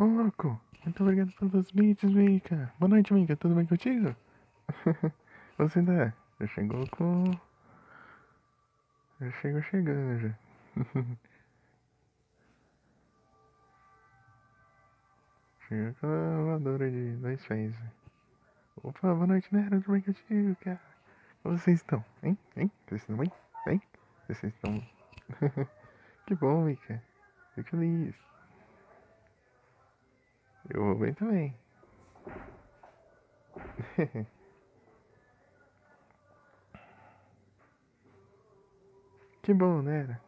Ô, louco, muito obrigado pelos beats, Mika. Boa noite, Mika. Tudo bem contigo? Você tá? Já chegou com... Já chegou chegando, já. Chegou com a voadora de 2 pés. Opa, boa noite, né? Tudo bem contigo, cara? Como vocês estão? Hein? Hein? Vocês estão bem? Hein? Vocês estão... Que bom, Mika. Fico feliz. Eu vou bem também. Que bom, né?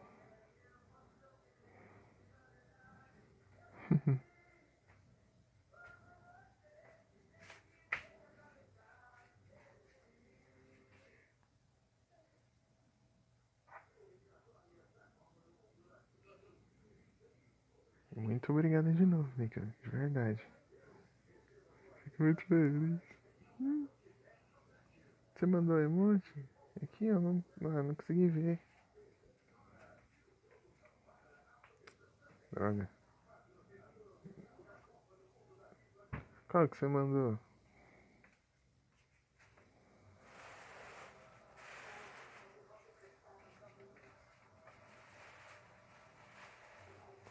Muito obrigado de novo, Mika. De verdade. Fico muito feliz. Você mandou emoji? Aqui eu não consegui ver. Droga. Qual que você mandou?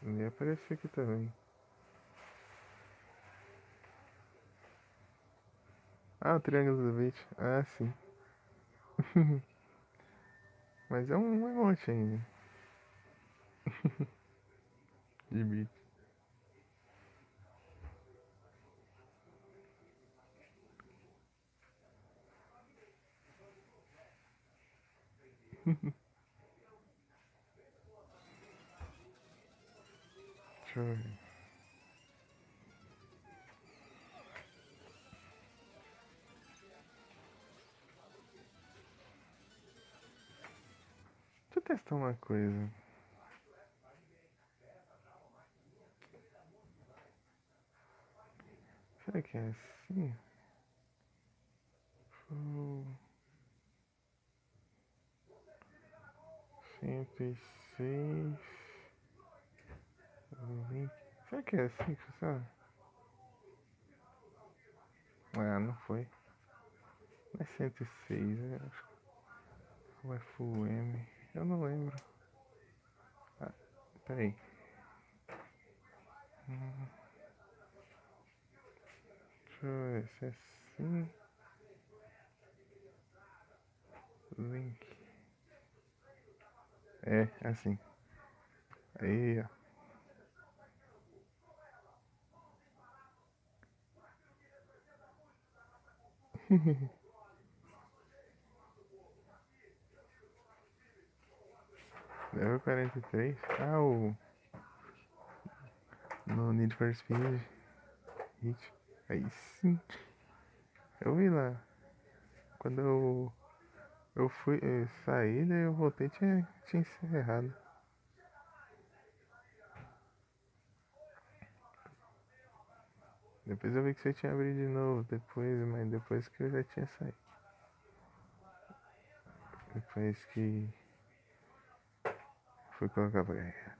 Nem apareceu aqui também. Ah, o triângulo do beat. Ah, sim. Mas é um emote ainda. De beat. Deixa eu ver. Deixa eu testar uma coisa. Será que é assim? Oh, 106. 20. Será que é assim que funciona? Ah, não foi. Não é 106, é. O FUM. Eu não lembro. Ah, peraí. Deixa eu ver se é assim. Link. É, assim. Aí, ó. Level 43. Ah, o. No Need for Speed. Hit. Aí sim. Eu vi lá. Quando eu fui sair, daí eu voltei tinha encerrado. Depois eu vi que você tinha abrido de novo depois, mas depois que eu já tinha saído. Depois que fui colocar pra ganhar.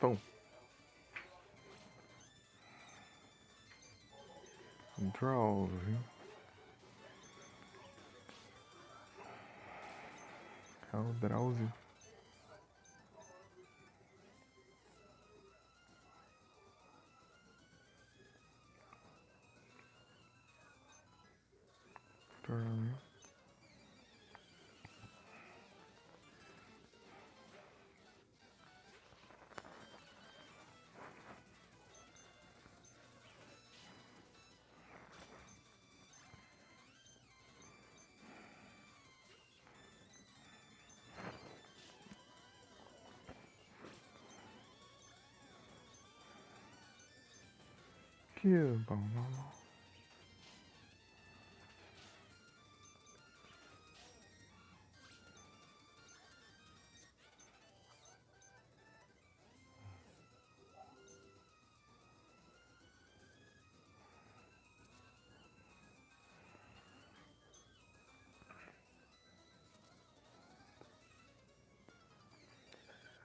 Bom, draw, viu? É o Drauzio. Drauzio. kill. Bom, bom, bom.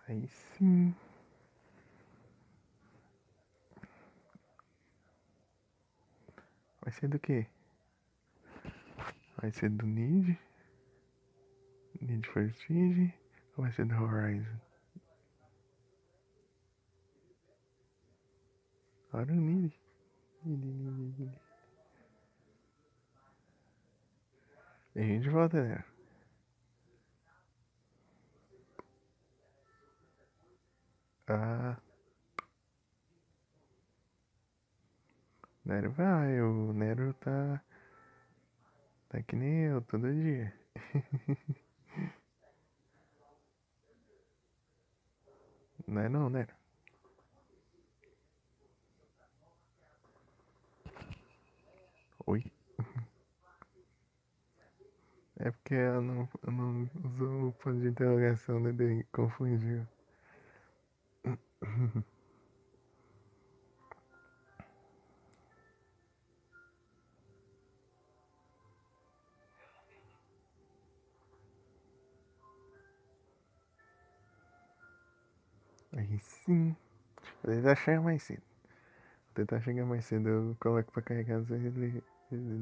Aí sim. Vai ser do quê? Vai ser do Need? Need for Speed? Ou vai ser do Horizon? Olha o Need. Need. E a gente volta, né? Ah, Nero vai. O Nero tá que nem eu, todo dia. Não é não, Nero? Oi? É porque eu não usou o ponto de interrogação, né? Daí confundiu. Aí sim. Vou tentar chegar mais cedo. Vou tentar chegar mais cedo. Eu coloco pra carregar, às vezes ele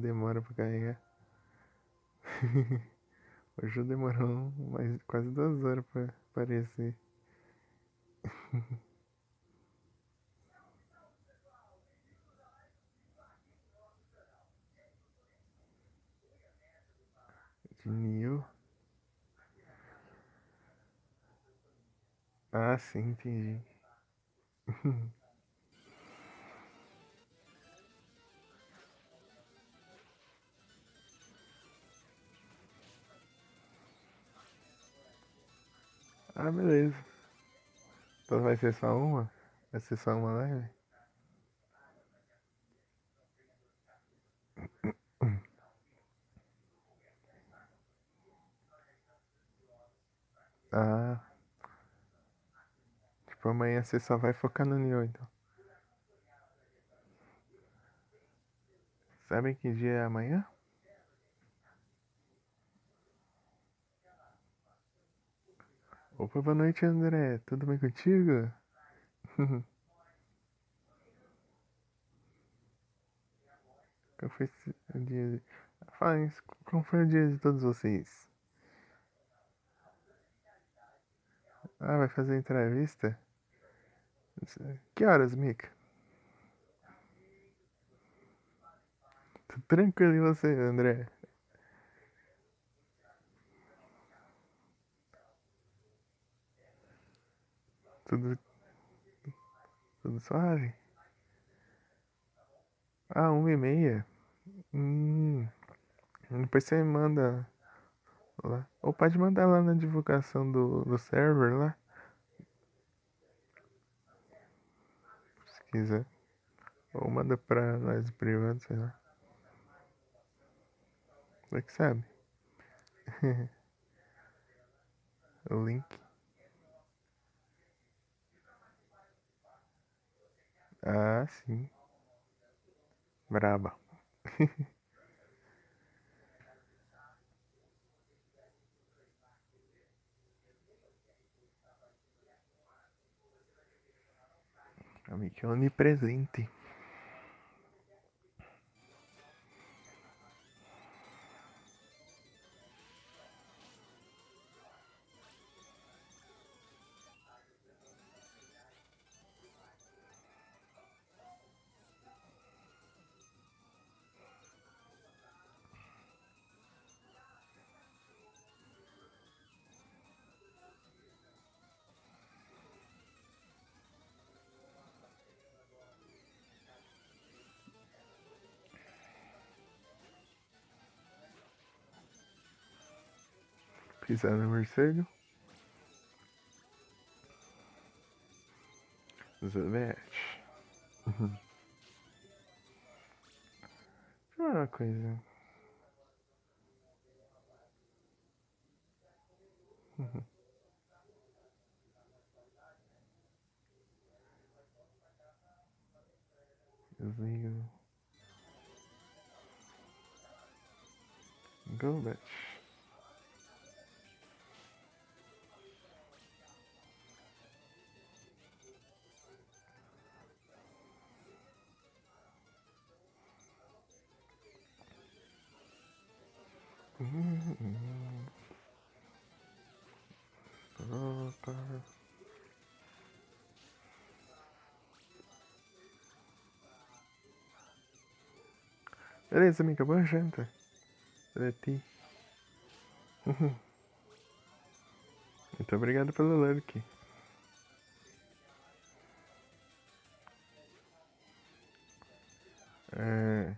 demora pra carregar. Hoje demorou mais, quase 2 horas pra aparecer. De Neo. Ah, sim, entendi. Ah, beleza. Então vai ser só uma? Vai ser só uma live? Ah, tipo, amanhã você só vai focar no Neo, então. Sabe que dia é amanhã? Opa, boa noite, André. Tudo bem contigo? Qual foi o dia? Fala isso, como foi o dia de todos vocês? Ah, vai fazer entrevista? Que horas, Mika? Tô tranquilo e você, André? Tudo, tudo suave? Ah, 1h30? Hum, depois você manda lá. Ou pode mandar lá na divulgação do server lá, se quiser. Ou manda pra nós privado, sei lá. Você que sabe. O link. Ah, sim. Braba. A Mickey é onipresente. Pisar no morcego. Zubete. uma coisa. Desligo. Go, bitch. Beleza, amiga, boa janta. Pra ti. Muito obrigado pelo lurk. É...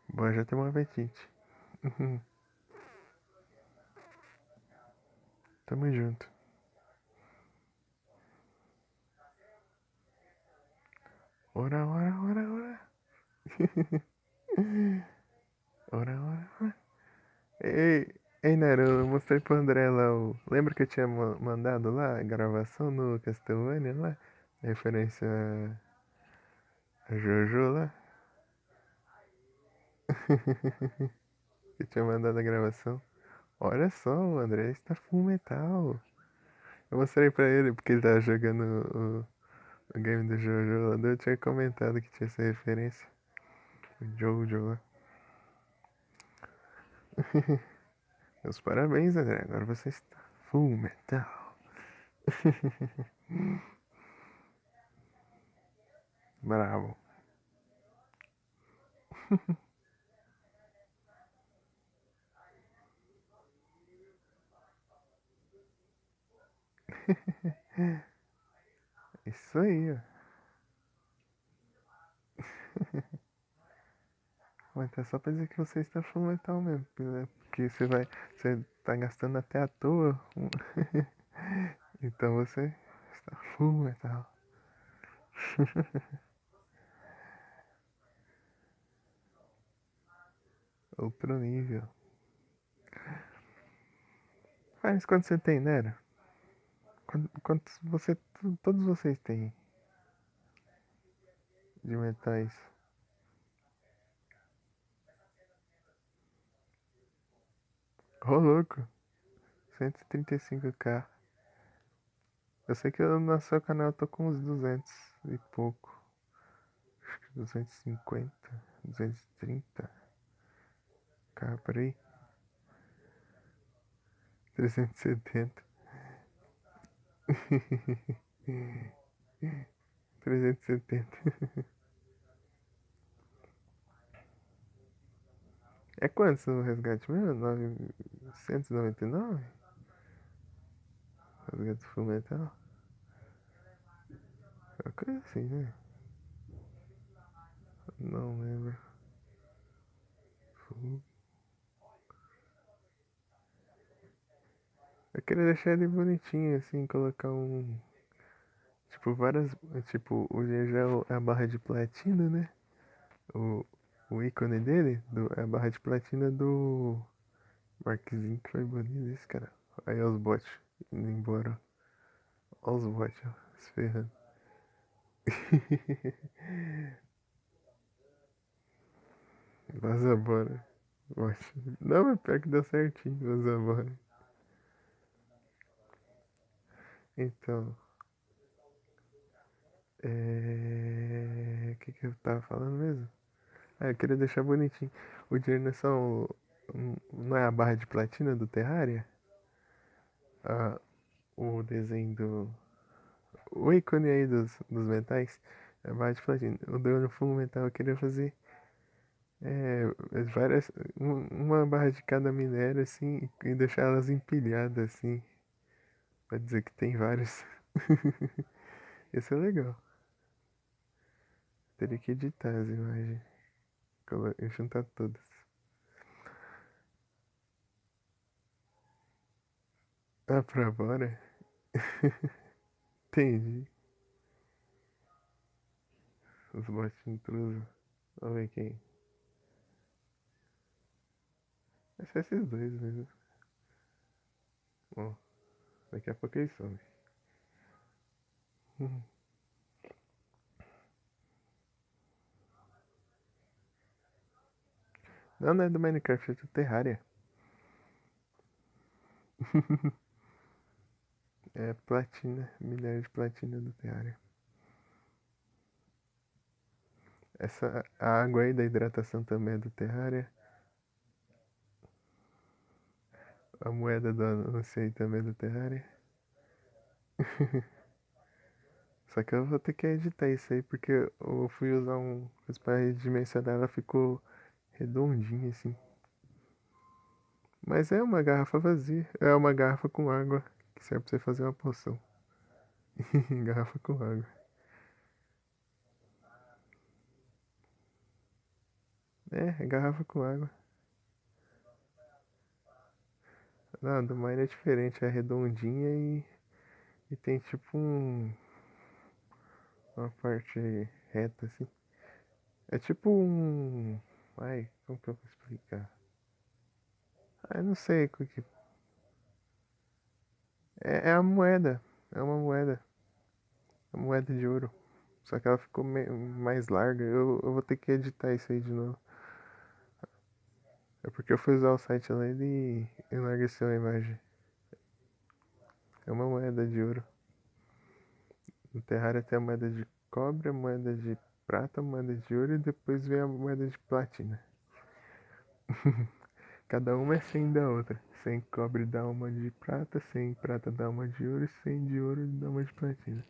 Boa janta e bom apetite. Tamo junto. Ora, ora, ora, ora. Ora, ora, ora. Ei, Nero, eu mostrei pro André lá o. Lembra que eu tinha mandado lá a gravação no Castlevania lá? Referência a Jojo lá? Eu tinha mandado a gravação. Olha só, o André está full metal. Eu mostrei pra ele porque ele tava jogando o game do Jojo lá. Eu tinha comentado que tinha essa referência. O Jojo lá. Meus parabéns, André. Agora você está full metal. Bravo. Isso aí, ó. Mas é só pra dizer que você está full metal mesmo, né? Porque você tá gastando até à toa. Então você está full metal. Outro nível. Mas quando você tem, né? Quantos todos vocês têm de metais? Ô, louco. 135k. Eu sei que eu, no seu canal eu tô com uns 200 e pouco. Acho que 250, 230k por aí. 370. 370. É quanto no resgate mesmo? 999? Resgate full metal? É uma coisa assim, né? Não lembro. Full. Eu queria deixar ele bonitinho, assim, colocar um. Tipo, várias. Tipo, o GG é a barra de platina, né? O, o ícone dele é a barra de platina do Marquezinho, que foi bonito esse, cara. Aí os bots indo embora. Olha os bots, ó, se ferrando. Vaza bora. Bot. Não, mas pior que deu certinho, vaza bora. Então, O que que eu tava falando mesmo? Ah, eu queria deixar bonitinho. O dinheiro não é só não é a barra de platina do Terraria? Ah, o desenho do. O ícone aí dos metais. É a barra de platina. O do fundo metal eu queria fazer várias. Uma barra de cada minério assim e deixar elas empilhadas assim. Pra dizer que tem vários. Isso é legal. Teria que editar as imagens. E juntar todas. Ah, pra fora? Entendi. Os bots intrusos. Vamos ver quem. É só esses dois mesmo. Bom, daqui a pouco eles somem. Não, não é do Minecraft, é do Terraria. É platina, milhares de platina do Terraria. Essa a água aí da hidratação também é do Terraria. A moeda do anúncio aí também é do Terraria. Só que eu vou ter que editar isso aí porque eu fui usar um coisa pra dimensionar, ela ficou redondinha assim. Mas é uma garrafa vazia, é uma garrafa com água que serve pra você fazer uma poção. Garrafa com água. É garrafa com água. Não, do Mine é diferente, é redondinha e tem tipo uma parte reta assim. É tipo um. Ai, como que eu vou explicar? Ah, eu não sei o que. É a moeda. É uma moeda. É uma moeda de ouro. Só que ela ficou mais larga. Eu vou ter que editar isso aí de novo. É porque eu fui usar o site lá e ele enlargueceu a imagem. É uma moeda de ouro. No Terraria tem a moeda de cobre, a moeda de prata, a moeda de ouro e depois vem a moeda de platina. Cada uma é 100 da outra. 100 cobre dá uma de prata, 100 prata dá uma de ouro e 100 de ouro dá uma de platina.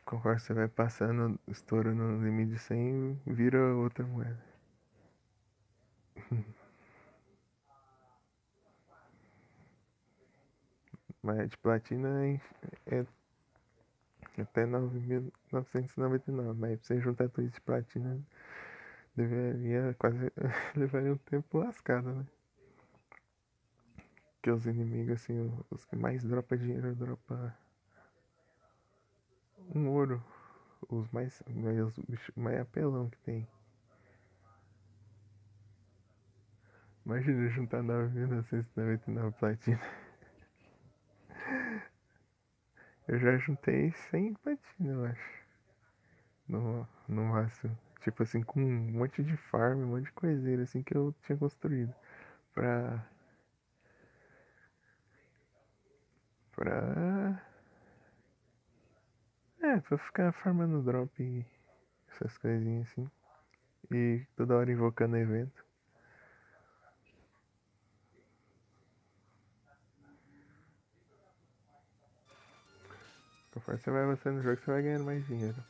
Conforme você vai passando, estourando no limite de 100, vira outra moeda. Mas a de platina é até 9.999. Mas pra você juntar tudo de platina, deveria quase levaria um tempo lascado, né? Porque os inimigos, assim, os que mais dropa dinheiro, dropa um ouro. Os bichos mais apelão que tem. Imagina juntar 9.999 platina. Eu já juntei 100 platina, eu acho. No máximo. Tipo assim, com um monte de farm, um monte de coiseira assim que eu tinha construído. Pra. Pra. Pra ficar farmando drop e essas coisinhas assim. E toda hora invocando evento. Conforme você vai avançando no jogo, você vai ganhando mais dinheiro.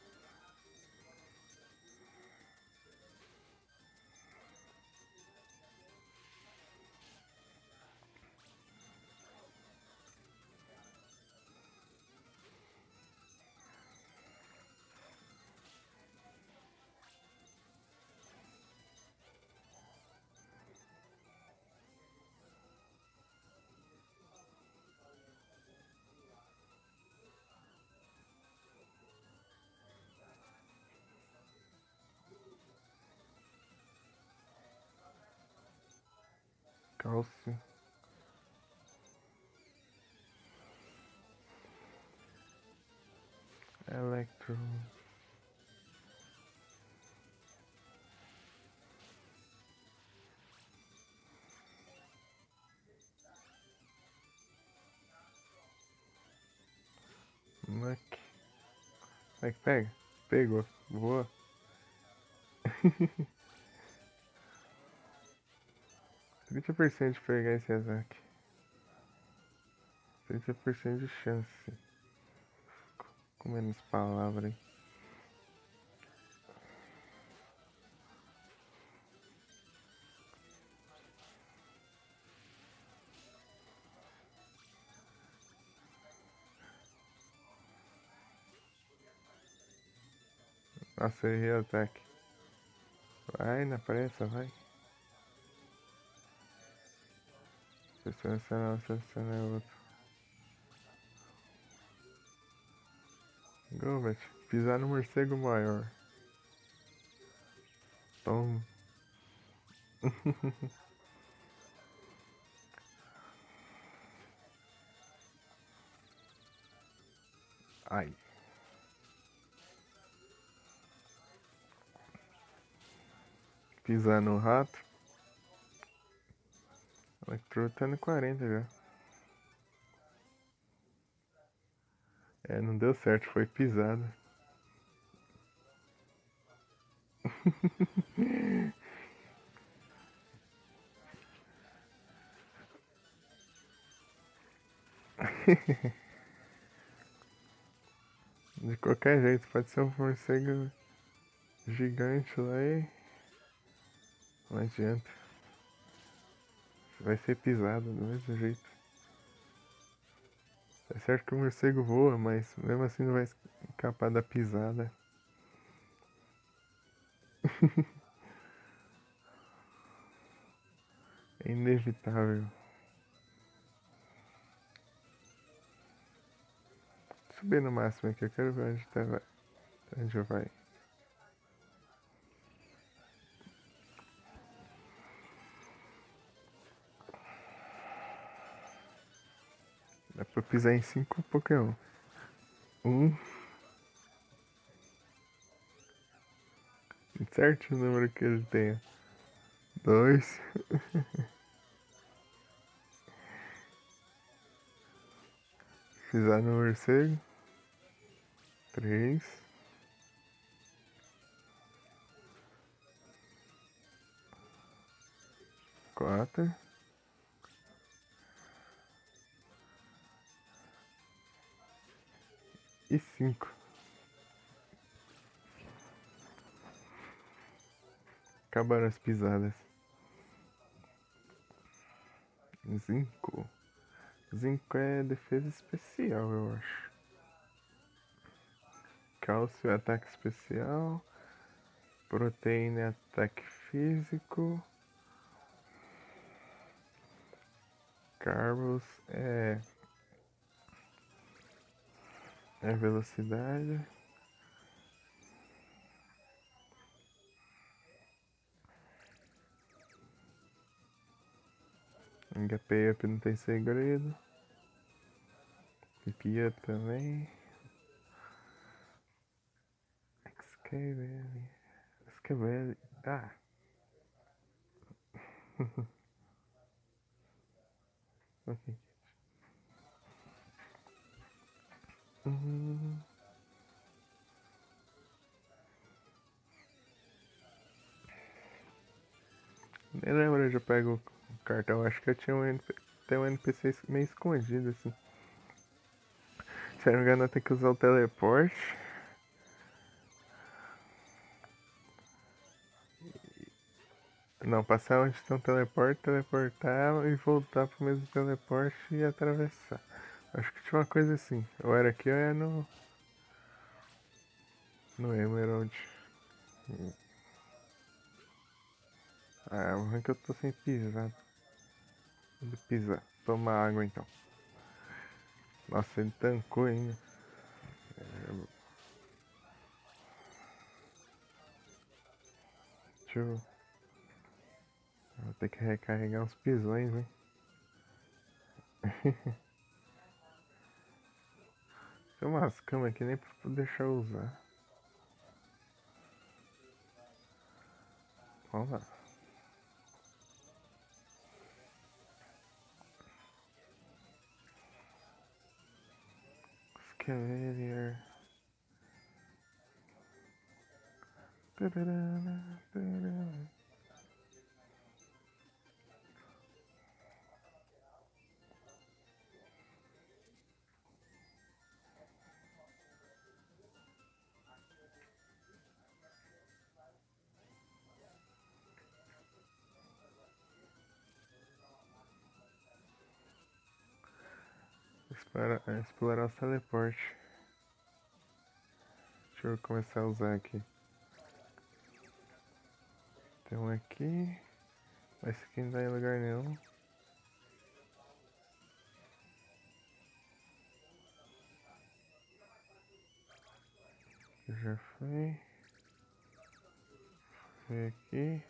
Cálcio. Electro. Muck. Vai que pega. Pegou. Boa. 30% de pegar esse ataque. 30% de chance. Com menos palavras aí. Nossa, eu errei o ataque. Vai na pressa, vai. Seleciona, seleciona outro. Gomet, pisar no morcego maior. Tom. Ai. Pisar no rato. O Electro tá no 40 já. É, não deu certo, foi pisada. De qualquer jeito, pode ser um morcego gigante lá e não adianta. Vai ser pisado do mesmo jeito. É certo que o morcego voa, mas mesmo assim não vai escapar da pisada. É inevitável. Subir no máximo aqui, eu quero ver onde vai. Dá pra pisar em 5 Pokémon. 1. Certo o número que ele tem. 2. Pisar no morcego. 3. 4. E 5. Acabaram as pisadas. Zinco. Zinco é defesa especial, eu acho. Cálcio é ataque especial. Proteína é ataque físico. Carlos é velocidade. HP up não tem segredo. PP up também. Escavele. Ah. Ok. Nem lembro onde eu pego o cartão. Acho que eu tinha tem um NPC meio escondido assim. Se eu não me engano, tem que usar o teleporte. Não, passar onde tem um teleporte, teleportar e voltar pro mesmo teleporte e atravessar. Acho que tinha uma coisa assim. Ou era aqui ou era no Emerald. Ah, o ruim é que eu tô sem pisar. Vou pisar. Toma água então. Nossa, ele tancou ainda. Deixa eu. Vou ter que recarregar uns pisões, hein? Tem umas camas aqui nem pra deixar eu usar. Vamos lá. Scavalier. Explorar o teleporte. Deixa eu começar a usar aqui. Tem um aqui. Mas esse aqui não dá em lugar nenhum. Já foi. Foi aqui.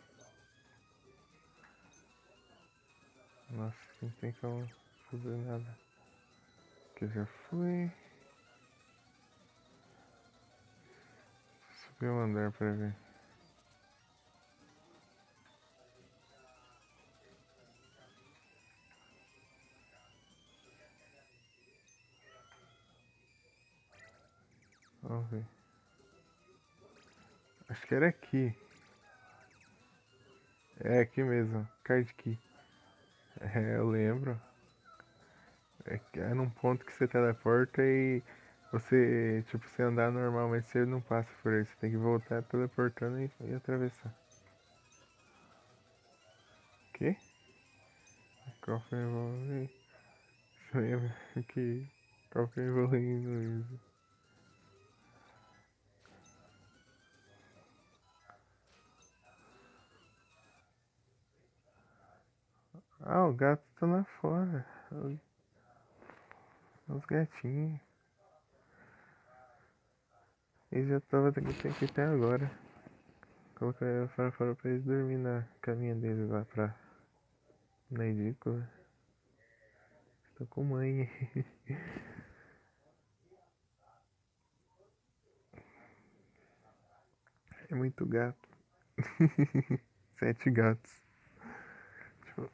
Nossa, não tem como fazer nada. Aqui já fui. Subi um andar pra ver. Vamos ver. Acho que era aqui. É aqui mesmo. Card key. É, eu lembro. É num ponto que você teleporta e você, tipo, se andar normalmente você não passa por aí. Você tem que voltar teleportando e atravessar. Que? Cofre envolve. Lembra que cofre envolvendo isso. Ah, o gato tá lá fora. Os gatinhos. Eles já tava aqui até agora. Colocar fora pra eles dormir na caminha deles lá na edícula. Tô com mãe. É muito gato. 7 gatos. Tipo,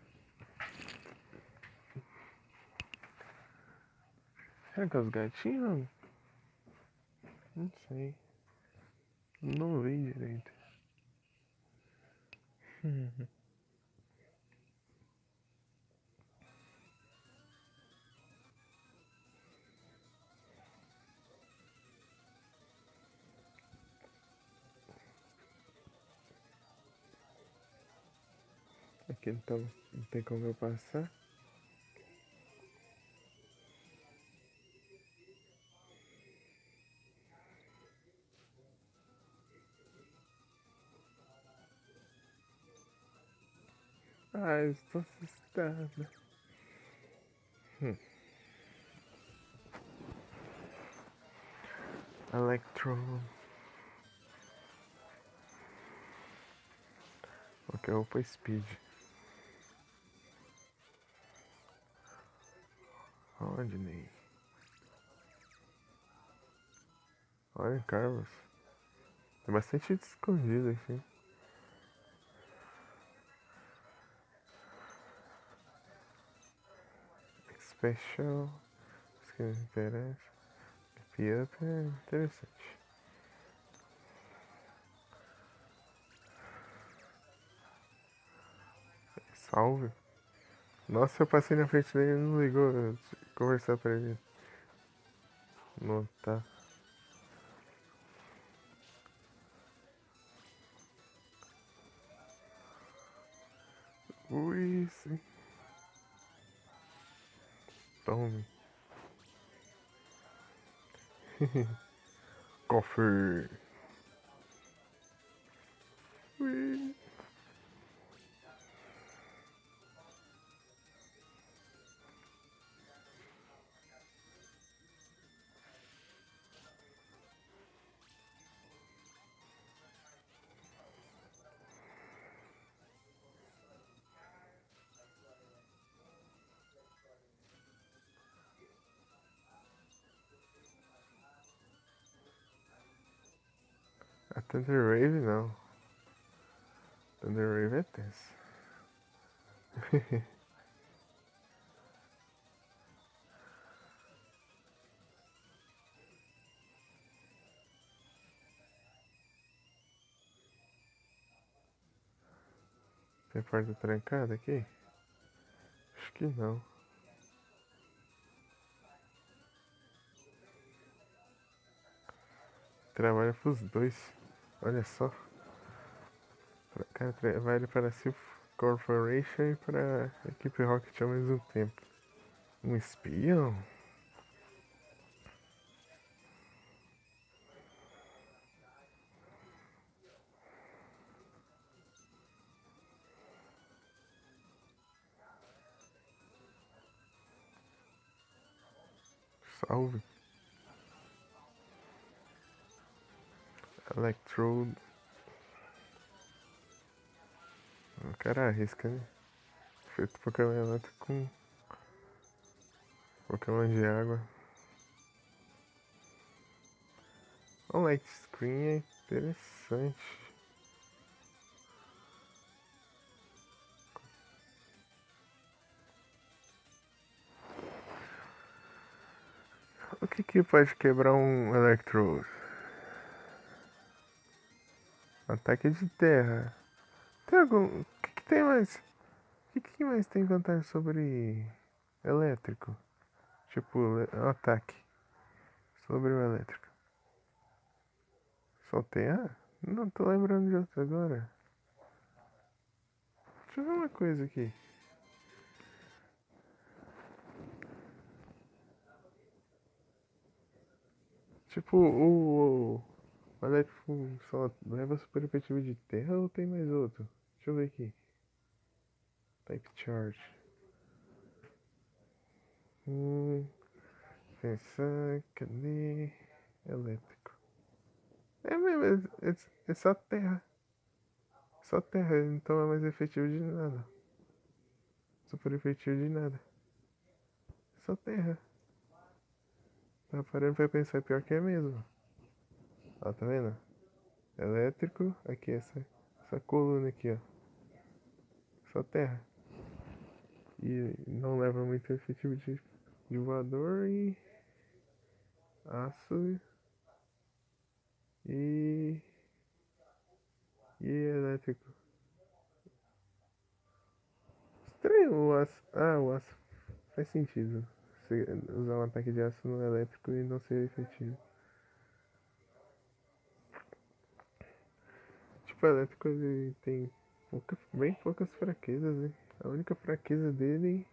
será que é os gatinhos? Não sei. Não vi direito. Aqui então não tem como eu passar. Ah, eu estou assustada. Hum. Electro. Ok, opa speed. Rodney. Olha, Carlos. Tem bastante gente escondida aqui. Special. Isso que me interessa. Up é interessante. Salve. Nossa, eu passei na frente dele e não ligou. Eu conversar pra ele. Não tá. Ui, sim. Tome. Cofre. Ui. A Thunder Wave não. Thunder Wave é tenso. Tem porta trancada aqui? Acho que não. Trabalha pros dois. Olha só. Cara, trabalha para a Silph Corporation e para a equipe Rocket ao mesmo tempo. Um espião? Salve. Electrode. O cara arrisca, né? Feito Pokémon elétrico com Pokémon de água. O light screen é interessante. O que pode quebrar um Electrode? Ataque de terra. Tem algum. O que tem mais? O que mais tem vantagem sobre elétrico? Tipo, ataque. Sobre o elétrico. Só terra? Não tô lembrando de outro agora. Deixa eu ver uma coisa aqui. Tipo, o elétrico só leva super efetivo de terra ou tem mais outro? Deixa eu ver aqui. Type charge. Pensar, cadê? Elétrico. É mesmo, é só terra. Só terra, então é mais efetivo de nada. Super efetivo de nada. Só terra. Tá parando pra pensar, pior que é mesmo. Ó, tá vendo? Elétrico, aqui essa coluna aqui, ó. Só terra. E não leva muito efetivo de voador e aço e. E elétrico. Estranho o aço. Ah, o aço faz sentido. Você usar um ataque de aço no elétrico e não ser efetivo. Tipo, o elétrico ele tem bem poucas fraquezas, né? A única fraqueza dele,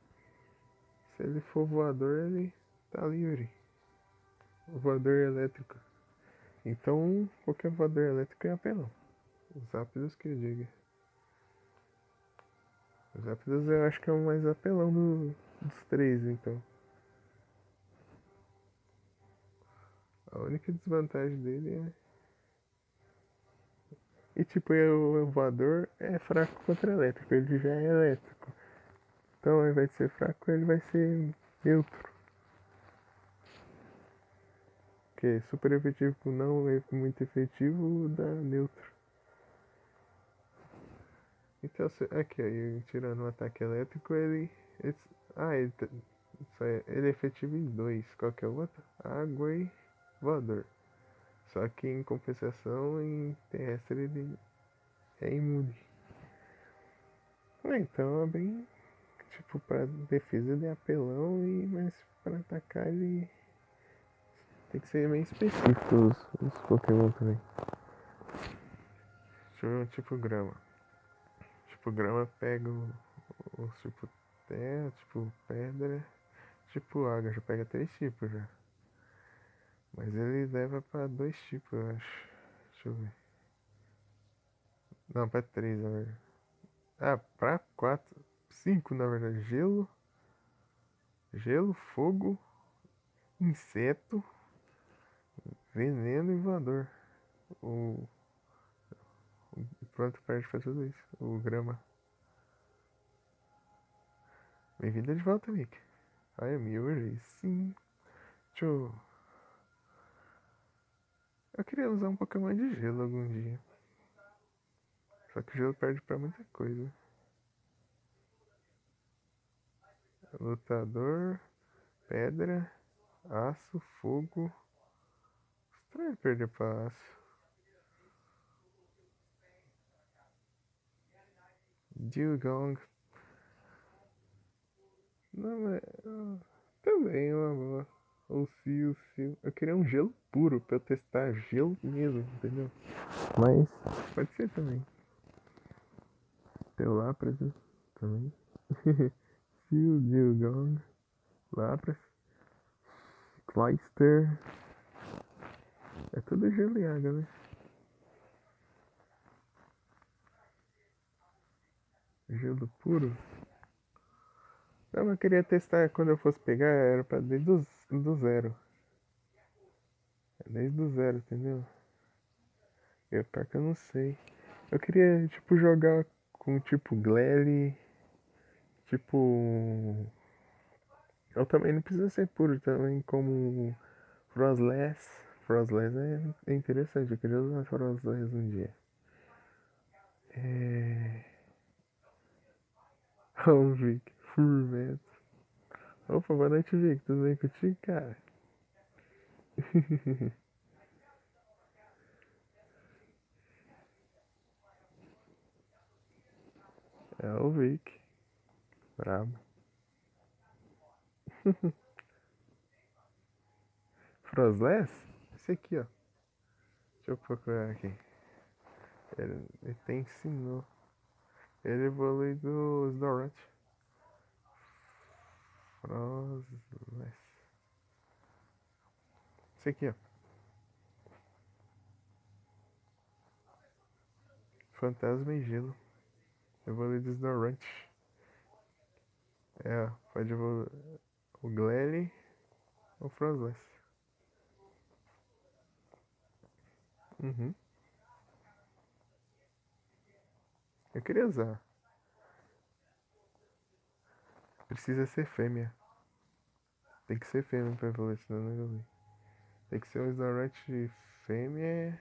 se ele for voador, ele tá livre. O voador elétrico. Então, qualquer voador elétrico é apelão. Os rápidos que eu diga. Os rápidos eu acho que é o mais apelão dos três, então. A única desvantagem dele é. E tipo, o voador é fraco contra elétrico, ele já é elétrico. Então ao invés de ser fraco, ele vai ser neutro. Porque super efetivo com não é muito efetivo dá neutro. Então aqui ó, tirando o ataque elétrico, ele ele é efetivo em dois. Qual que é o outro? Água e voador. Só que em compensação em terrestre ele é imune. Então é bem. Tipo, pra defesa ele é apelão, mas pra atacar ele tem que ser meio específico os Pokémon também. Deixa eu ver um tipo grama. Tipo grama pega os tipo terra, tipo pedra, tipo água, já pega três tipos já. Mas ele leva pra dois tipos, eu acho. Deixa eu ver. Não, pra três, na verdade. Ah, pra quatro. Cinco, na verdade. Gelo, fogo, inseto, veneno e voador. O, pronto, perde pra tudo isso. O grama. Bem-vinda de volta, Mick. I am yours, sim. Deixa eu... Eu queria usar um Pokémon de gelo algum dia. Só que o gelo perde pra muita coisa. Lutador, pedra, aço, fogo. Estranho perder pra aço. Dewgong. Não, mas. Também é uma boa. Ou se. Eu queria um gelo puro pra eu testar gelo mesmo, entendeu? Mas pode ser também. Tem o Lapras também. Seal, Dewgong, Lapras, Clyster. É tudo gelo e água, né? Gelo puro. Não, eu queria testar quando eu fosse pegar, era pra desde do zero. Desde o zero, entendeu? Pior que eu não sei. Eu queria, tipo, jogar com, tipo, Glary. Tipo. Eu também não precisa ser puro, também como Frostless. Frostless é interessante, eu queria usar Frostless um dia. É. Ô, Vic, Furmento. Opa, boa noite, Vic. Tudo bem contigo, cara? É o Vic. Brabo. Frostless? Esse aqui, ó. Deixa eu procurar aqui. Ele tem ensinou. Ele evolui do Snorunt. Frostless. Esse aqui, ó. Fantasma e Gelo. Evolui do Snorunt. É, ó. Pode evoluir o Glary ou o Frostless. Uhum. Eu queria usar. Precisa ser fêmea. Tem que ser fêmea pra evoluir, senão não evolui. Tem que ser um Snorunt fêmea.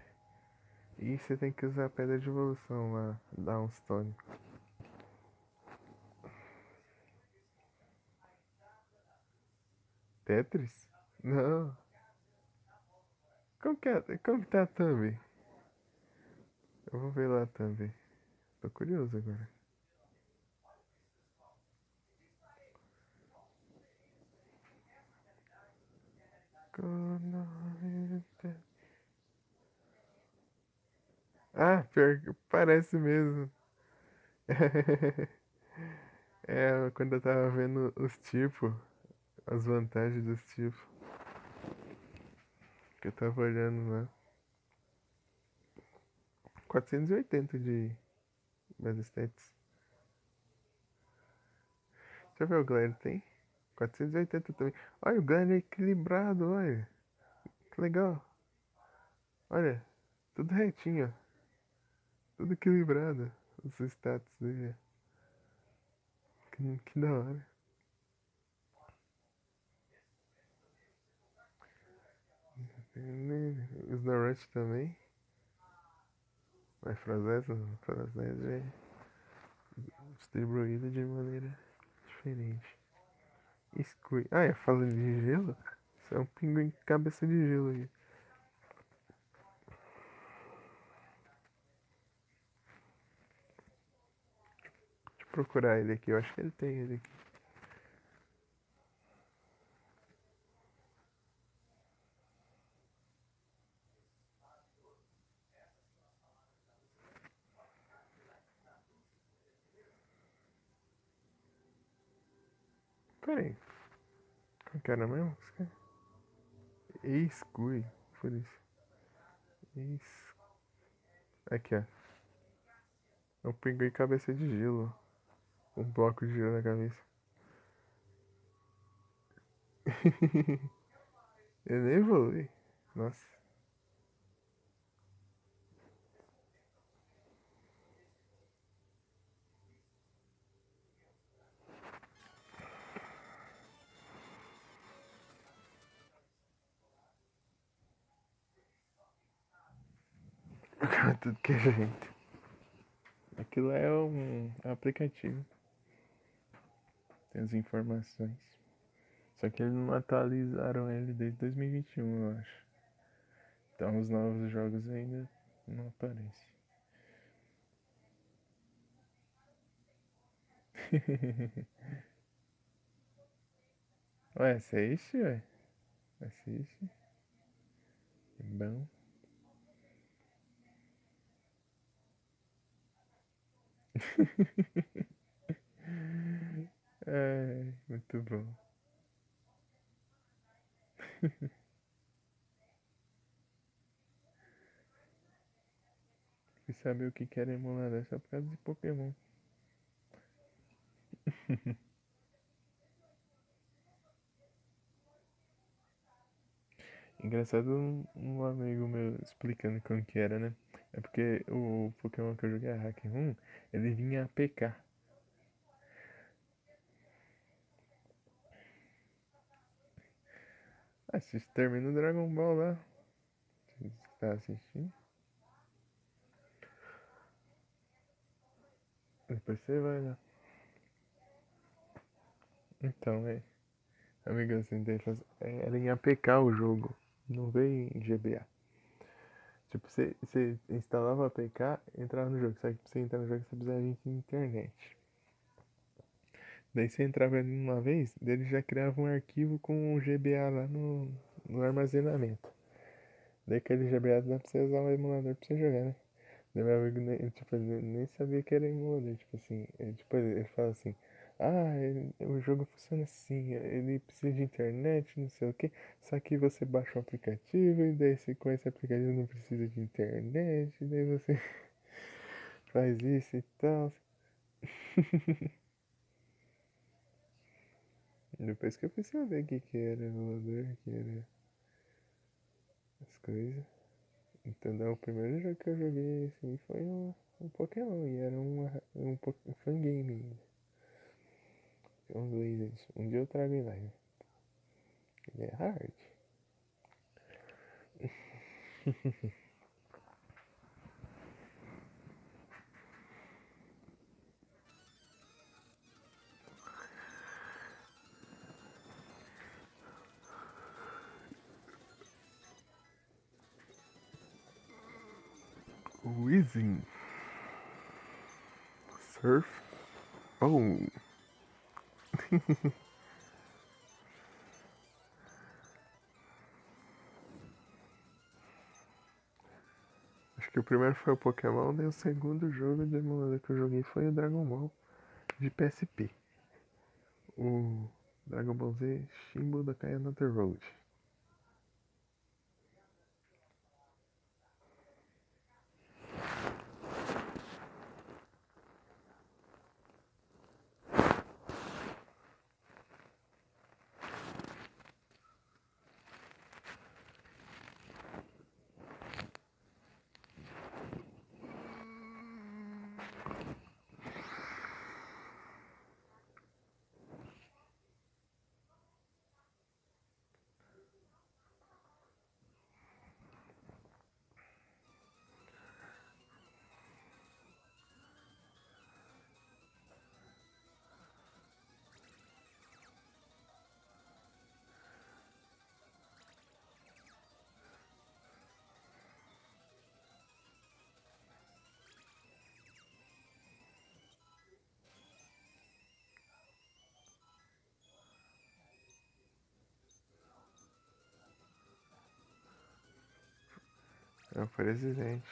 E você tem que usar a pedra de evolução lá. Downstone. Tetris? Não. Como que tá a thumb? Eu vou ver lá a thumb. Tô curioso agora. Ah, pior que parece mesmo. É, quando eu tava vendo os tipos, as vantagens dos tipos, que eu tava olhando lá. 480 de Bad Stats. Deixa eu ver o Glenn tem. 480 também. Olha, o Glenn é equilibrado, olha. Que legal. Olha, tudo retinho, ó. Tudo equilibrado. Os stats dele. Que da hora. Os Snorunt também. Mas Frozés é distribuído de maneira diferente. Squid. Ah, é falando de gelo? Isso é um pinguim cabeça de gelo aí. Deixa eu procurar ele aqui. Eu acho que ele tem ele aqui. Pera aí. Qual que era mesmo? Squid. Por isso. Is- Aqui, ó. É um pinguim cabeça de gelo. Um bloco de gelo na cabeça. Ele nem evolui. Nossa. Tudo que é gente. Aquilo é um aplicativo. Tem as informações. Só que eles não atualizaram ele desde 2021, eu acho. Então os novos jogos ainda não aparecem. Ué, assiste, ué. Assiste. É bom. É, muito bom. Fui saber o que era emulador só por causa de Pokémon. Engraçado um amigo meu explicando como que era, né? É porque o Pokémon que eu joguei, a Hack 1, ele vinha APK. Assiste, termina o Dragon Ball lá. Você tá assistindo? Depois você vai lá. Então, amigo, assim, era em APK o jogo. Não veio em GBA. Tipo, você instalava a APK e entrava no jogo. Só que pra você entrar no jogo você precisava de internet. Daí você entrava ali uma vez, daí ele já criava um arquivo com o GBA lá no armazenamento. Daí aquele GBA dá pra você usar o emulador pra você jogar, né? Daí meu amigo tipo, ele nem sabia que era emulador. Tipo assim, tipo, ele fala assim, o jogo funciona assim, ele precisa de internet, não sei o que. Só que você baixa o aplicativo e daí você com esse aplicativo não precisa de internet, daí você faz isso e tal. Depois que eu fui saber o que era emulador, que era as coisas. Então, o primeiro jogo que eu joguei assim foi um Pokémon e era um fangame ainda. Um Blazers. Um dia eu trago ele lá. Ele é hard. Whizzing. Surf. Oh. Acho que o primeiro foi o Pokémon, daí o segundo jogo de emulador que eu joguei foi o Dragon Ball de PSP. O Dragon Ball Z Shimbo da Another Road. É o presidente.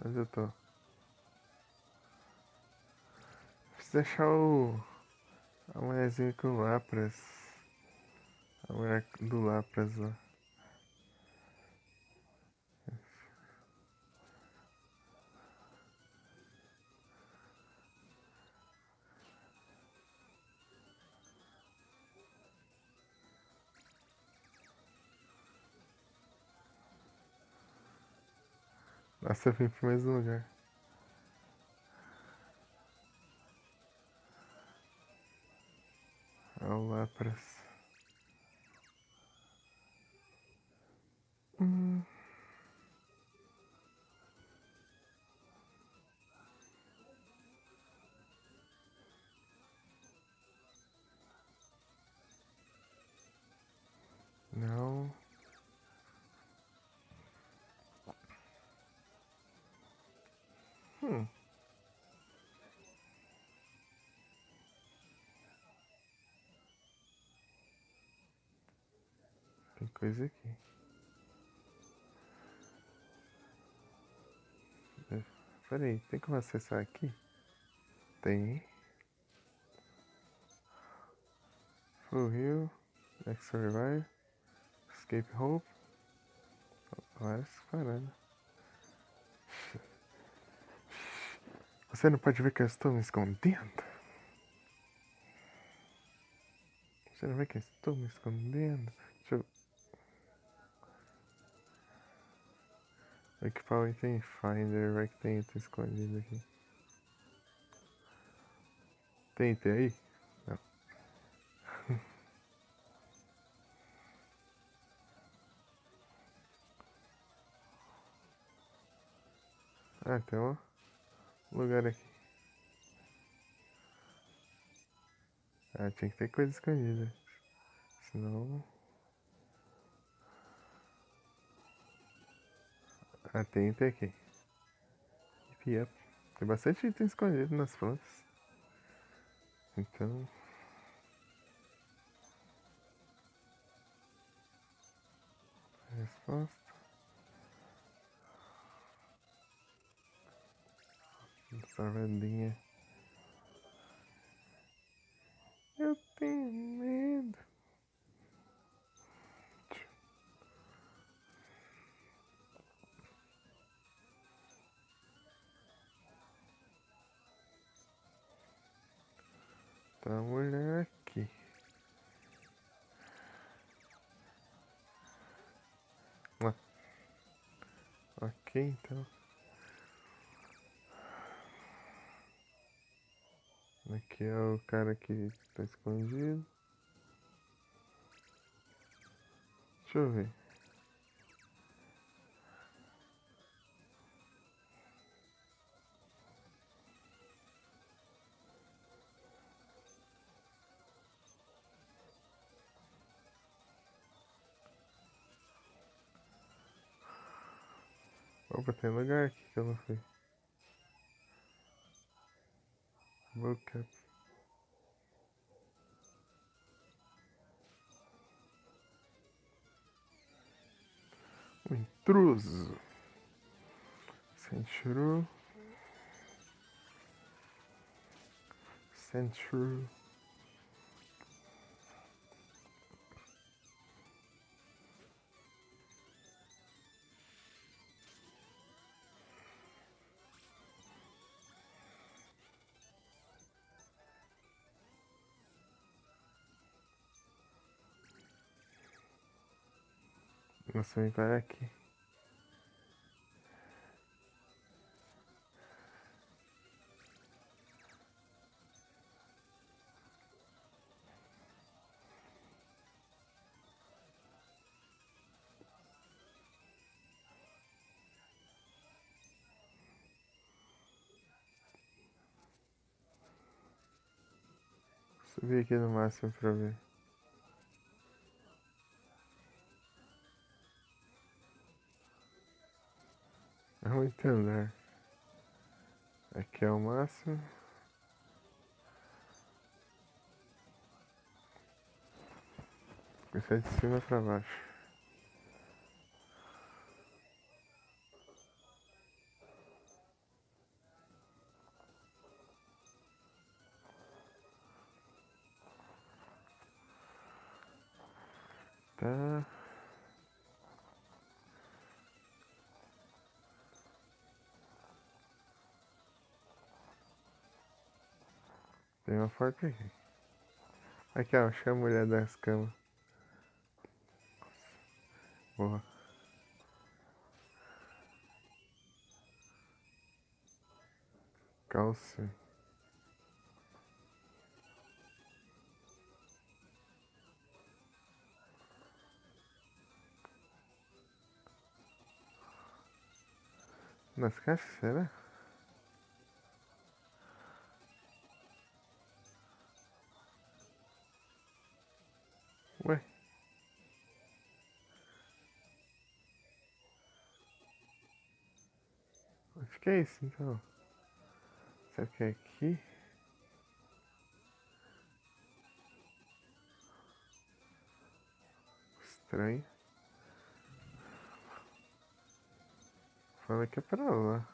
Onde eu tô? Preciso achar a mulherzinha com o Lapras. A mulher do Lapras lá. Nossa, eu vim pro mesmo lugar. É o Lapras. Hum, não. Hum, tem coisa aqui. Peraí, tem como acessar aqui? Tem. Full Heal. Next Survive. Escape Hope. Várias paradas. Você não pode ver que eu estou me escondendo? Você não vê que eu estou me escondendo? Deixa eu equipar o item Finder, vai que tem item escondido aqui. Tem item aí? Não. Ah, tem um lugar aqui. Ah, tinha que ter coisa escondida. Senão... Ah, tem item aqui. Yep. Tem bastante item escondido nas plantas. Então... Resposta. Salvadinha. Eu tenho medo. Tá a mulher aqui. Ah, ok, então. Aqui é o cara que tá escondido. Deixa eu ver. Opa, tem lugar aqui que eu não fui. Vocab. O intruso. Centuru. Centuru. Nossa, vem para aqui. Subir aqui no máximo pra ver. É muito andar. Aqui é o máximo. Isso é de cima pra baixo. Tá. Tem uma porta aqui. Aqui, ó. Acho que é a mulher das camas. Boa. Calça. Nas caixas, será? Ué. Acho que é isso, então. Será que é aqui? Estranho. Fala que é pra lá.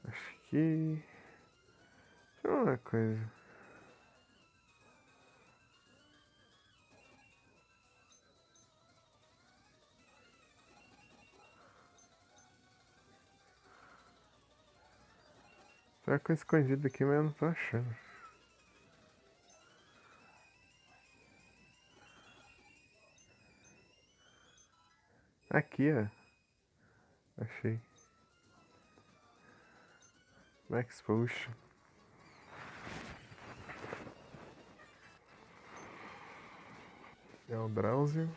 Acho que... Deixa eu ver uma coisa. Tá com escondido aqui, mas eu não tô achando. Aqui, ó. Achei. Max Potion. É o Drauzio.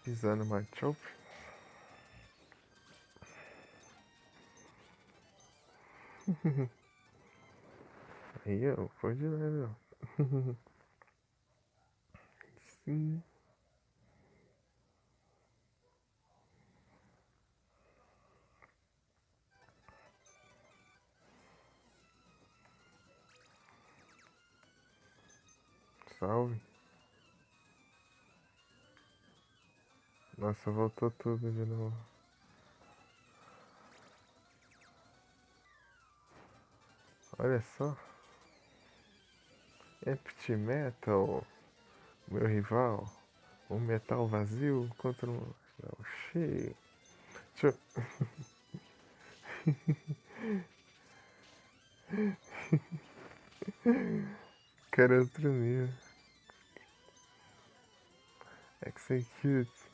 Pisando Machop. Aí, ó, foi de level. Sim. Salve. Nossa, voltou tudo de novo. Olha só. Empty Metal. Meu rival. Um metal vazio contra um metal cheio. Deixa eu... Quero outro nível. Execute.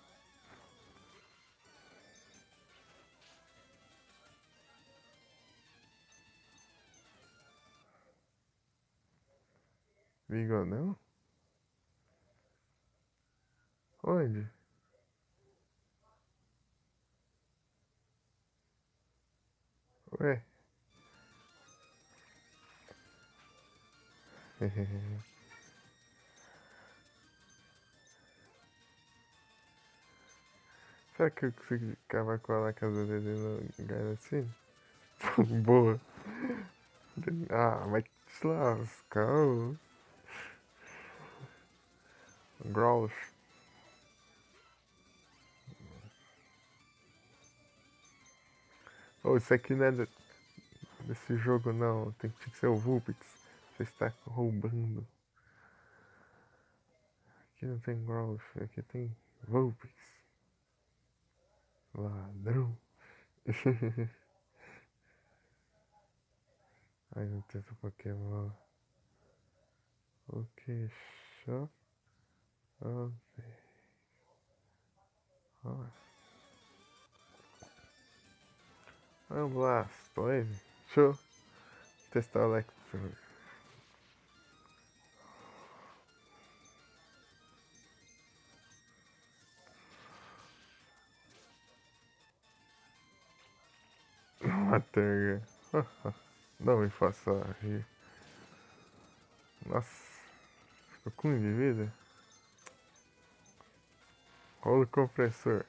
Bigodão? Onde? Ué? Será que eu consigo acabar com a casa dele no lugar assim? Boa. Ah, mas se lascar. Growls. Oh, isso aqui não é desse jogo não. Tem que ser o Vulpix. Você está roubando. Aqui não tem Growls. Aqui tem Vulpix. Ladrão. Ai, não tem essa Pokémon. Ok, só. Ok. Olha. É um Blastoise. Show. Testar o Electro. Materga. Não me faça rir. Nossa. Ficou com um de vida. Rolo compressor.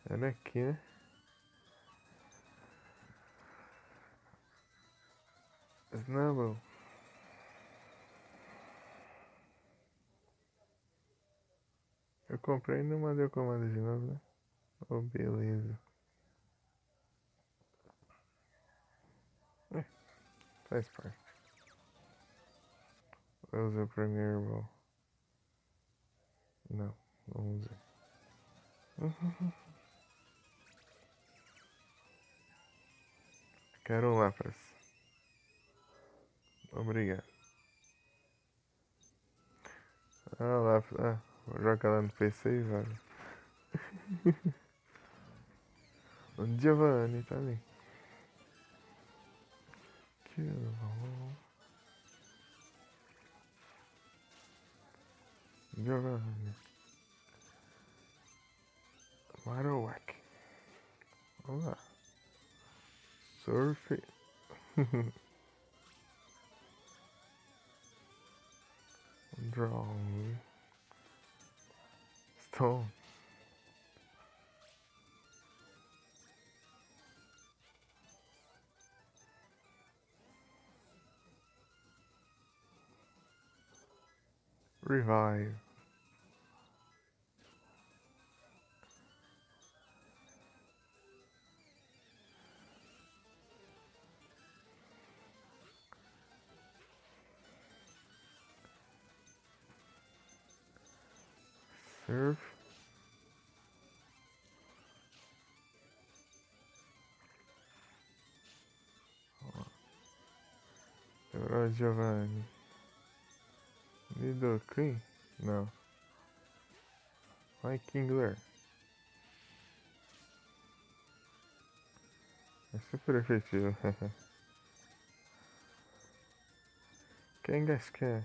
Era aqui, né? Snubble. Eu comprei e não mandei o comando de novo, né? Oh, beleza. É, faz parte. Eu usei o Premier Ball. Não, não usei. Quero um Lapras. Obrigado. Ah, Lapras. Ah, joga lá no PC e vai. O Giovanni tá ali. Giovanni. Marowak. Vamos lá. Surf. Draw. Stone. Revive. Surf. Agora Giovanni. Nidoqueen? Não. Vai Kingler. É super efetivo. Kangaskhan.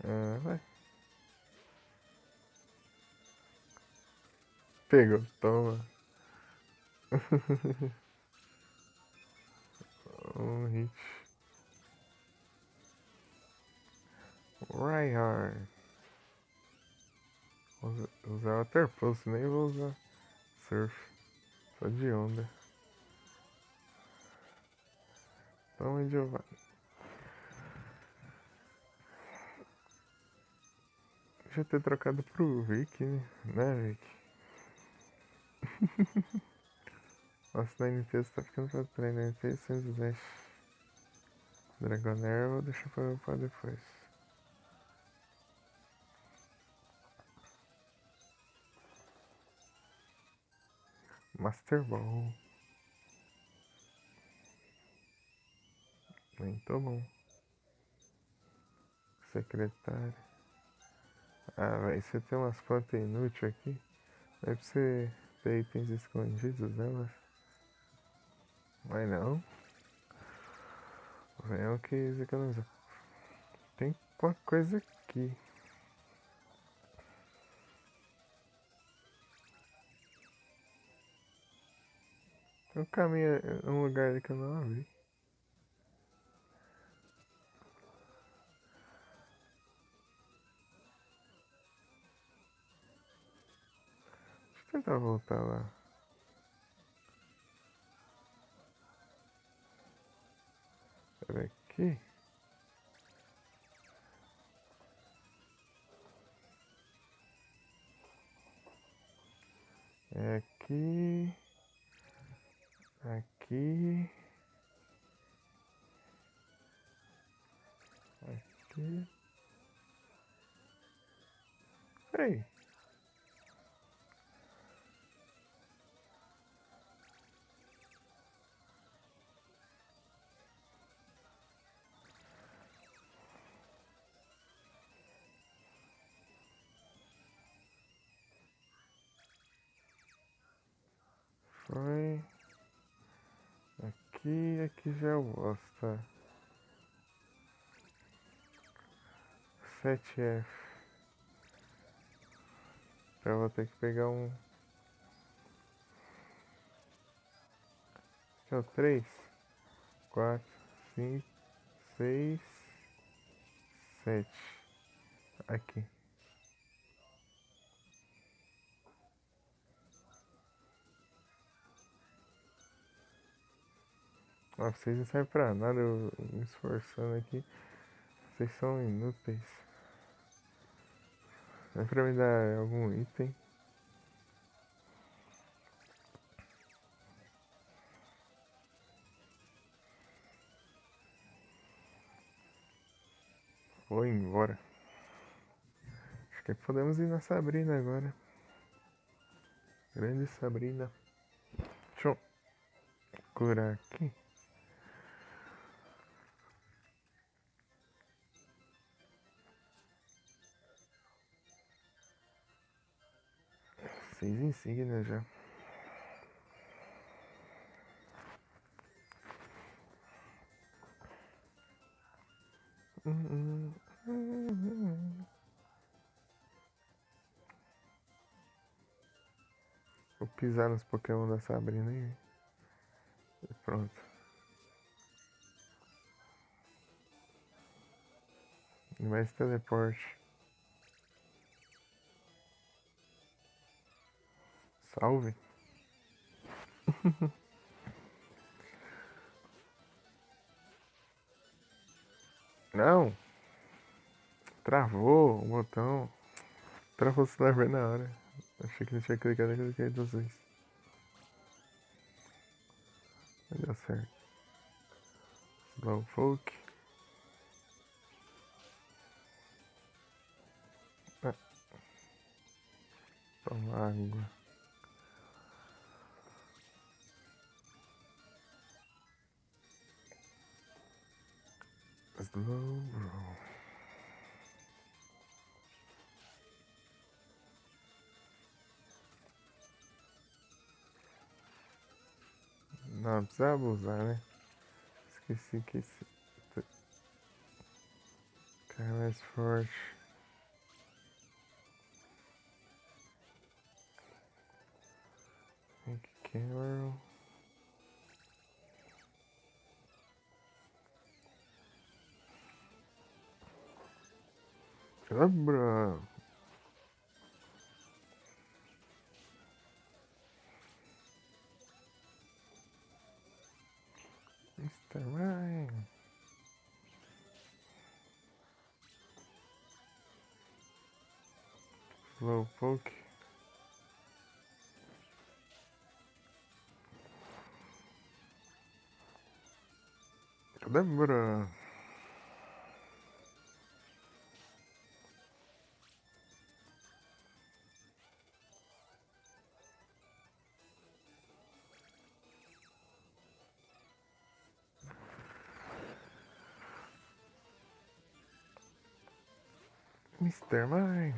Ah, vai. Pegou, toma. Hit. Reinhardt. Vou usar Water Pulse, nem vou usar Surf. Só de onda. Toma, Giovanni. Deixa eu ter trocado pro Vic, né, Vic? Nossa, na NP você tá ficando pra trás, na NP 110. Dragonair eu vou deixar pra upar depois. Master Ball. Muito bom. Secretário. Ah, vai, você tem umas plantas inúteis aqui. É pra você ter itens escondidos nelas. Mas não. Venham que economizar. Tem uma coisa aqui. Tem um caminho, um lugar que eu não abri. Deixa eu tentar voltar lá. Era aqui? É aqui. Aqui. Aqui. Peraí. Foi. Aqui já é o bosta. 7F. Eu vou ter que pegar um. Aqui é o 3, 4, 5, 6, 7. Aqui. Ah, vocês não servem pra nada, eu me esforçando aqui. Vocês são inúteis. Não é pra me dar algum item? Vou embora. Acho que podemos ir na Sabrina agora. Grande Sabrina. Deixa eu curar aqui. Seis insígnias já. Vou pisar nos Pokémon da Sabrina aí. Pronto. Mais teleporte. Salve. Não. Travou o botão. Travou o celular na hora. Achei que não tinha clicado, eu cliquei duas vezes. Não deu certo. Slowpoke. Ah, toma água. Slowbro. Não precisa abusar, né? Esqueci que esse cara é mais forte. Hank Carroll. Abra. Mr. Ryan. Slowpoke. Débora. Mr. Mime.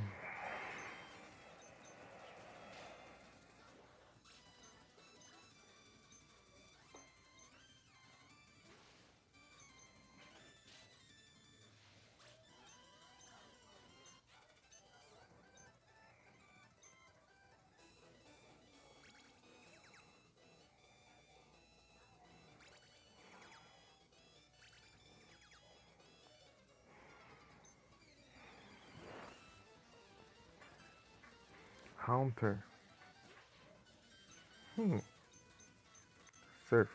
Haunter. Surf.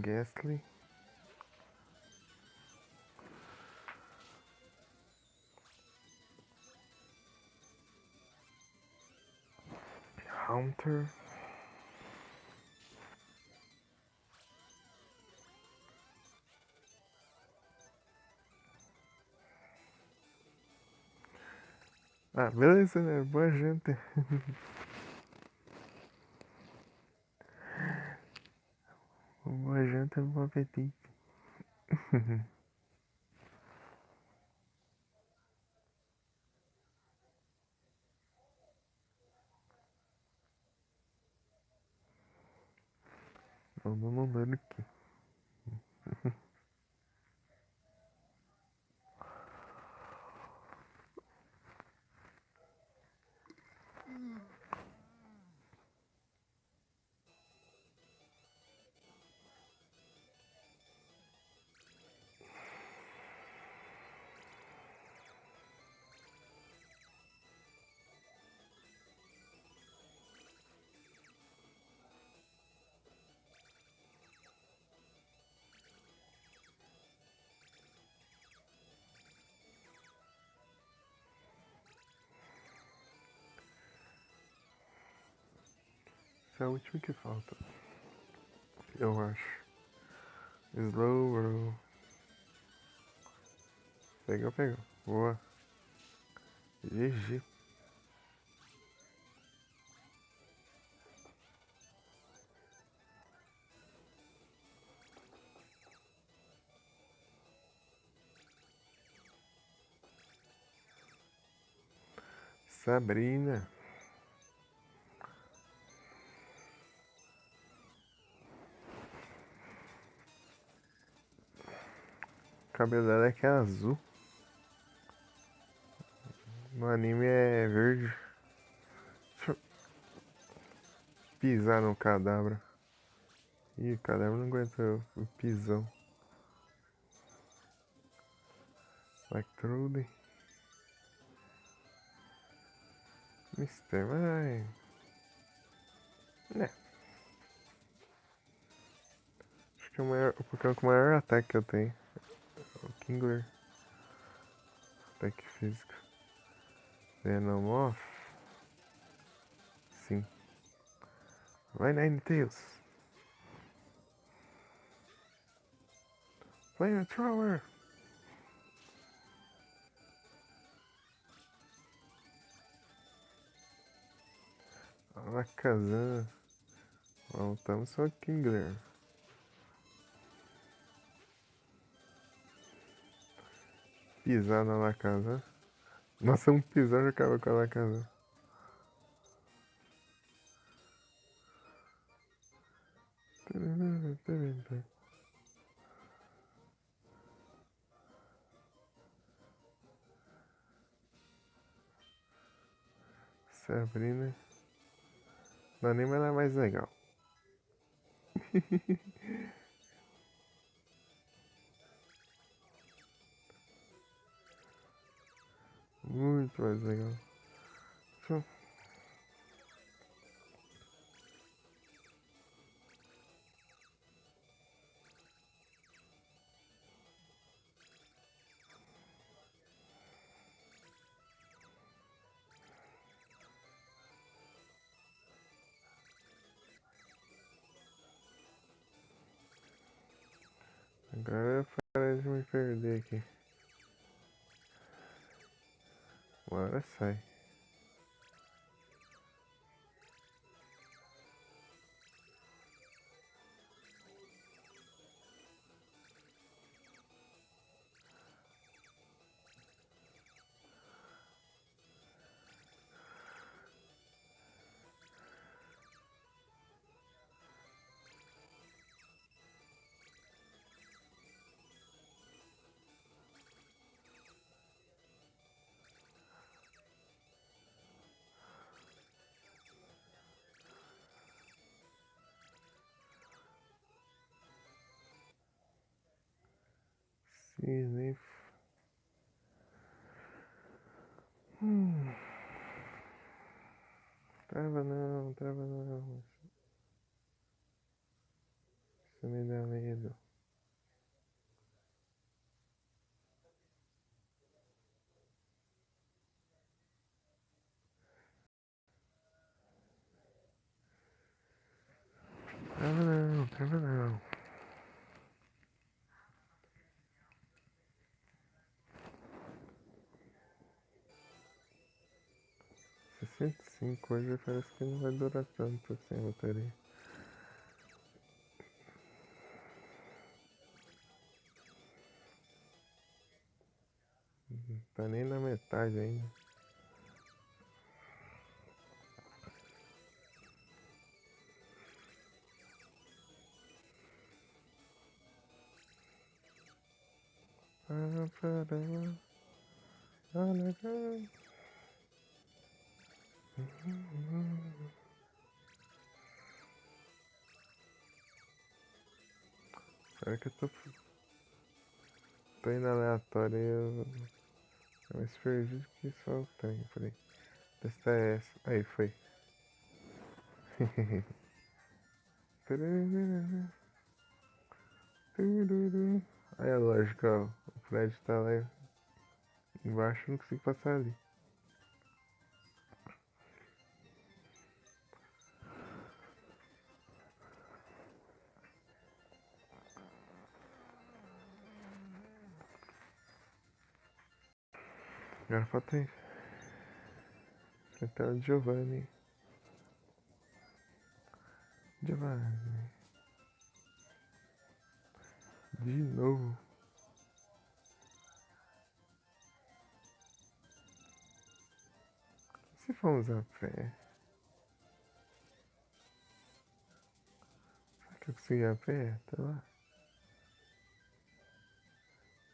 Ghastly. Haunter. Ah, beleza, né? Boa janta. Boa janta, bom apetite. Vamos mandando aqui. Essa é a última que falta. Eu acho. Slow. Pegou, pegou. Boa. GG. Sabrina. cabelo dela é que é azul. No anime é verde. Deixa eu pisar no cadáver. Ih, o cadáver não aguenta o pisão. Electrode. Mister, vai. Né. Acho que é o Pokémon com o maior ataque que eu tenho. O Kingler. Ataque físico. Venomoth. Sim. Vai, Ninetales. Flamethrower. Alakazam. Voltamos ao Kingler. Pisar na Alakazam. Nossa, um pisar já acaba com a Alakazam. Sabrina. No anime ela é mais legal. Muito mais legal. Deixa Agora para de me perder aqui. Uma hora sai. Sniff. Hum. Trava não, trava não. Isso me dá medo. Trava não, trava não. 65 hoje parece que não vai durar tanto assim a bateria. Tá nem na metade ainda. Será que eu tô indo aleatório e eu. É mais perdido que só o trem. Falei, testar essa. Aí foi. Aí é lógico, ó. O Fred tá lá embaixo, eu não consigo passar ali. Agora falta enfrentar o Giovanni. Giovanni. De novo. Se for usar pé. Será que eu consigo ir a pé? Tá lá.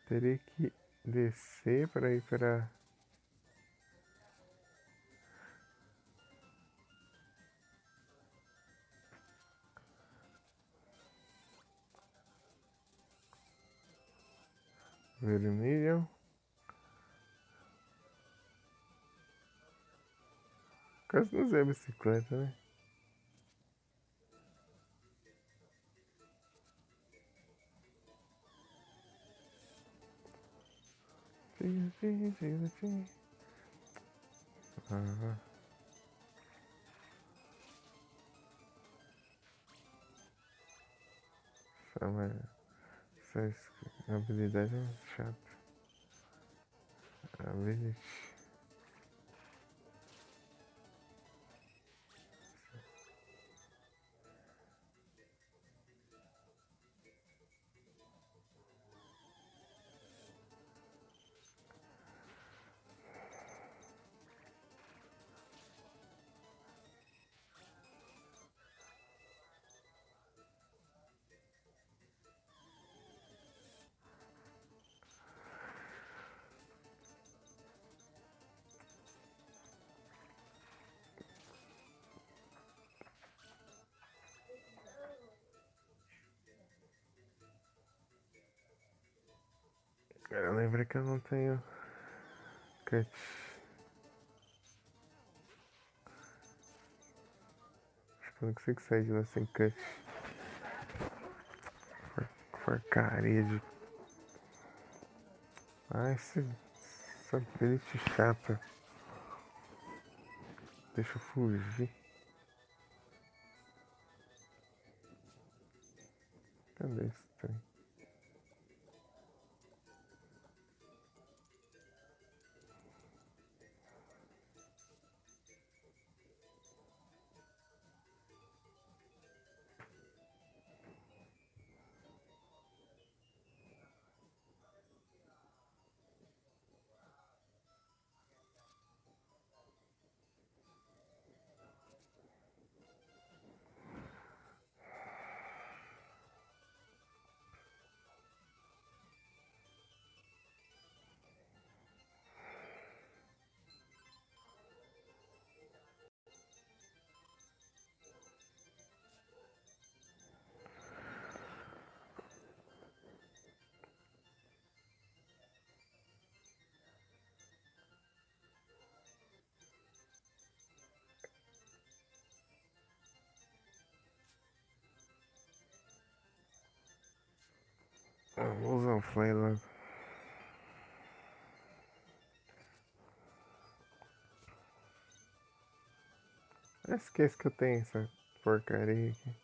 Teria que descer para ir para... Vermelho. Quase não usei a bicicleta, né? Ah, essa habilidade é chata. Ability. Eu lembro que eu não tenho cut. Acho que eu não consigo sair de lá sem cut. Porcaria de... Ai, essa ability chata. Deixa eu fugir. Cadê esse trem? Vou usar o fly lá. Esquece que eu tenho essa porcaria aqui.